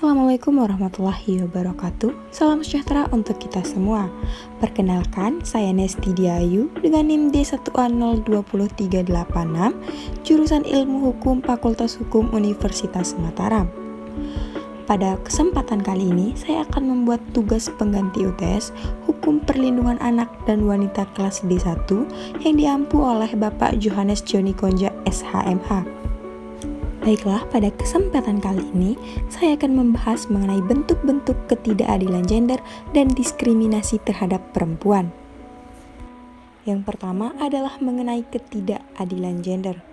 Assalamualaikum warahmatullahi wabarakatuh. Salam sejahtera untuk kita semua. Perkenalkan, saya Nesti Diayu dengan NIM D1A02386, jurusan Ilmu Hukum Fakultas Hukum Universitas Mataram. Pada kesempatan kali ini, saya akan membuat tugas pengganti UTS Hukum Perlindungan Anak dan Wanita kelas D1 yang diampu oleh Bapak Johannes Joni Konja SHMH. Baiklah, pada kesempatan kali ini, saya akan membahas mengenai bentuk-bentuk ketidakadilan gender dan diskriminasi terhadap perempuan. Yang pertama adalah mengenai ketidakadilan gender.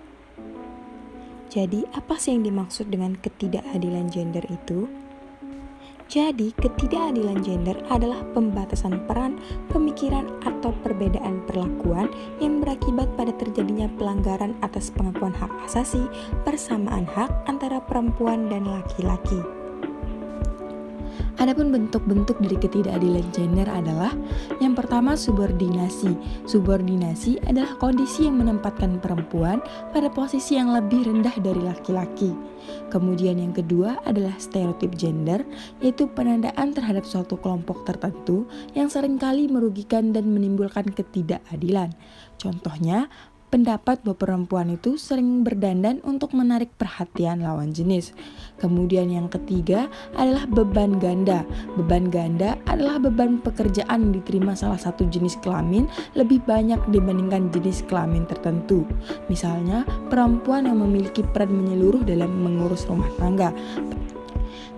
Jadi, apa sih yang dimaksud dengan ketidakadilan gender itu? Jadi, ketidakadilan gender adalah pembatasan peran, pemikiran, atau perbedaan perlakuan yang berakibat pada terjadinya pelanggaran atas pengakuan hak asasi, persamaan hak antara perempuan dan laki-laki. Adapun bentuk-bentuk dari ketidakadilan gender adalah yang pertama subordinasi. Subordinasi adalah kondisi yang menempatkan perempuan pada posisi yang lebih rendah dari laki-laki. Kemudian yang kedua adalah stereotip gender, yaitu penandaan terhadap suatu kelompok tertentu yang seringkali merugikan dan menimbulkan ketidakadilan. Contohnya, pendapat bahwa perempuan itu sering berdandan untuk menarik perhatian lawan jenis. Kemudian yang ketiga adalah beban ganda. Beban ganda adalah beban pekerjaan yang diterima salah satu jenis kelamin lebih banyak dibandingkan jenis kelamin tertentu. Misalnya, perempuan yang memiliki peran menyeluruh dalam mengurus rumah tangga.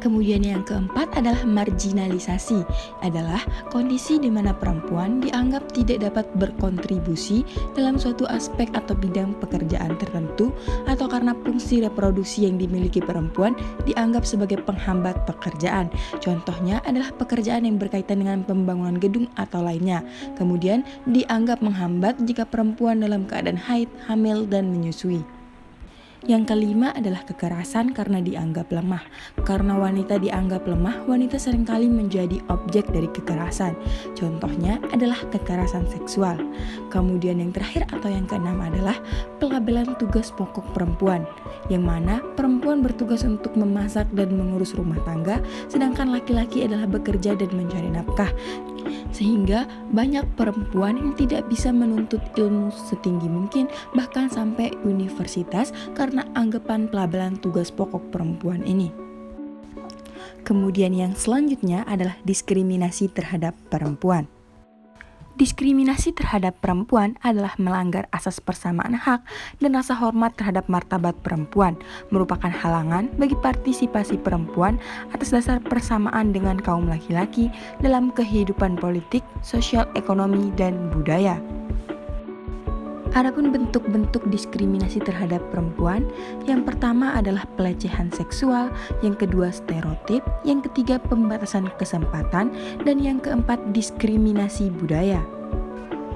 Kemudian yang keempat adalah marginalisasi, adalah kondisi di mana perempuan dianggap tidak dapat berkontribusi dalam suatu aspek atau bidang pekerjaan tertentu, atau karena fungsi reproduksi yang dimiliki perempuan dianggap sebagai penghambat pekerjaan. Contohnya adalah pekerjaan yang berkaitan dengan pembangunan gedung atau lainnya. Kemudian dianggap menghambat jika perempuan dalam keadaan haid, hamil, dan menyusui. Yang kelima adalah kekerasan karena dianggap lemah. Karena wanita dianggap lemah, wanita seringkali menjadi objek dari kekerasan. Contohnya adalah kekerasan seksual. Kemudian yang terakhir atau yang keenam adalah pelabelan tugas pokok perempuan, yang mana perempuan bertugas untuk memasak dan mengurus rumah tangga, sedangkan laki-laki adalah bekerja dan mencari nafkah. Sehingga banyak perempuan yang tidak bisa menuntut ilmu setinggi mungkin, bahkan sampai universitas karena anggapan pelabelan tugas pokok perempuan ini. Kemudian yang selanjutnya adalah diskriminasi terhadap perempuan. Diskriminasi terhadap perempuan adalah melanggar asas persamaan hak dan rasa hormat terhadap martabat perempuan, merupakan halangan bagi partisipasi perempuan atas dasar persamaan dengan kaum laki-laki dalam kehidupan politik, sosial, ekonomi, dan budaya. Adapun bentuk-bentuk diskriminasi terhadap perempuan, yang pertama adalah pelecehan seksual, yang kedua stereotip, yang ketiga pembatasan kesempatan, dan yang keempat diskriminasi budaya.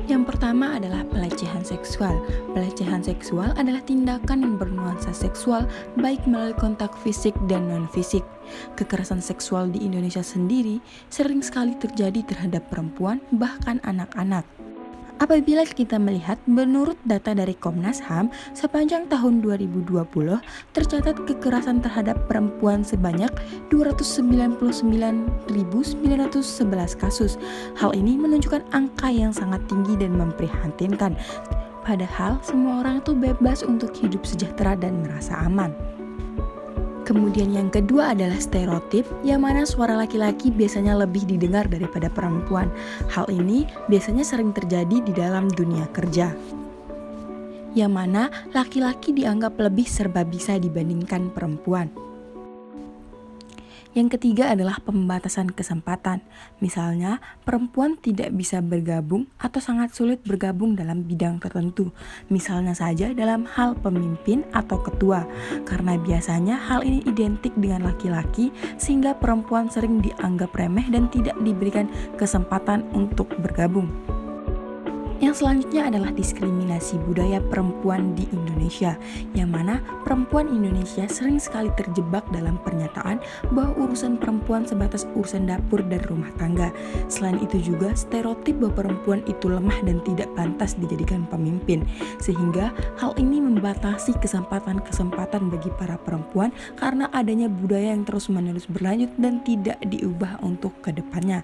Yang pertama adalah pelecehan seksual. Pelecehan seksual adalah tindakan yang bernuansa seksual baik melalui kontak fisik dan non-fisik. Kekerasan seksual di Indonesia sendiri sering sekali terjadi terhadap perempuan, bahkan anak-anak. Apabila kita melihat menurut data dari Komnas HAM, sepanjang tahun 2020 tercatat kekerasan terhadap perempuan sebanyak 299.911 kasus. Hal ini menunjukkan angka yang sangat tinggi dan memprihatinkan. Padahal semua orang itu bebas untuk hidup sejahtera dan merasa aman. Kemudian yang kedua adalah stereotip, yang mana suara laki-laki biasanya lebih didengar daripada perempuan. Hal ini biasanya sering terjadi di dalam dunia kerja, yang mana laki-laki dianggap lebih serba bisa dibandingkan perempuan. Yang ketiga adalah pembatasan kesempatan. Misalnya, perempuan tidak bisa bergabung atau sangat sulit bergabung dalam bidang tertentu. Misalnya saja dalam hal pemimpin atau ketua, karena biasanya hal ini identik dengan laki-laki sehingga perempuan sering dianggap remeh dan tidak diberikan kesempatan untuk bergabung. Yang selanjutnya adalah diskriminasi budaya perempuan di Indonesia, yang mana perempuan Indonesia sering sekali terjebak dalam pernyataan bahwa urusan perempuan sebatas urusan dapur dan rumah tangga. Selain itu juga stereotip bahwa perempuan itu lemah dan tidak pantas dijadikan pemimpin, sehingga hal ini membatasi kesempatan-kesempatan bagi para perempuan karena adanya budaya yang terus-menerus berlanjut dan tidak diubah untuk kedepannya.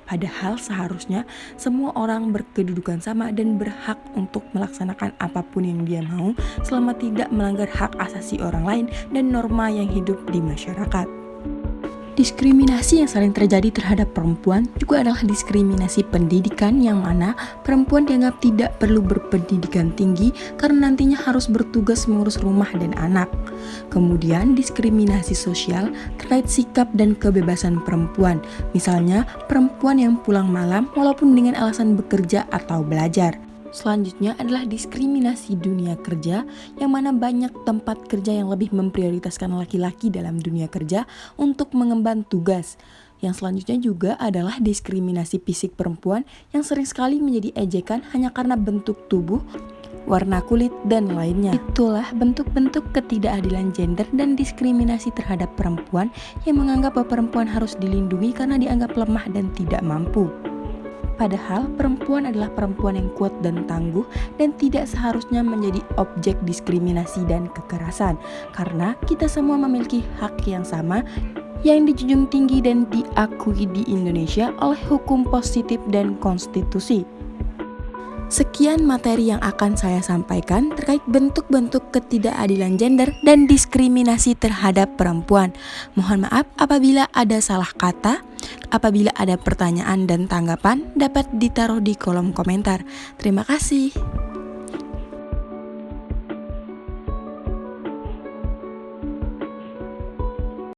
Padahal seharusnya semua orang berkedudukan sama dan berhak untuk melaksanakan apapun yang dia mau selama tidak melanggar hak asasi orang lain dan norma yang hidup di masyarakat. Diskriminasi yang sering terjadi terhadap perempuan juga adalah diskriminasi pendidikan, yang mana perempuan dianggap tidak perlu berpendidikan tinggi karena nantinya harus bertugas mengurus rumah dan anak. Kemudian diskriminasi sosial terkait sikap dan kebebasan perempuan, misalnya perempuan yang pulang malam walaupun dengan alasan bekerja atau belajar. Selanjutnya adalah diskriminasi dunia kerja, yang mana banyak tempat kerja yang lebih memprioritaskan laki-laki dalam dunia kerja untuk mengemban tugas. Yang selanjutnya juga adalah diskriminasi fisik perempuan yang sering sekali menjadi ejekan hanya karena bentuk tubuh, warna kulit, dan lainnya. Itulah bentuk-bentuk ketidakadilan gender dan diskriminasi terhadap perempuan yang menganggap bahwa perempuan harus dilindungi karena dianggap lemah dan tidak mampu. Padahal perempuan adalah perempuan yang kuat dan tangguh dan tidak seharusnya menjadi objek diskriminasi dan kekerasan, karena kita semua memiliki hak yang sama yang dijunjung tinggi dan diakui di Indonesia oleh hukum positif dan konstitusi. Sekian materi yang akan saya sampaikan terkait bentuk-bentuk ketidakadilan gender dan diskriminasi terhadap perempuan. Mohon maaf apabila ada salah kata. Apabila ada pertanyaan dan tanggapan, dapat ditaruh di kolom komentar. Terima kasih.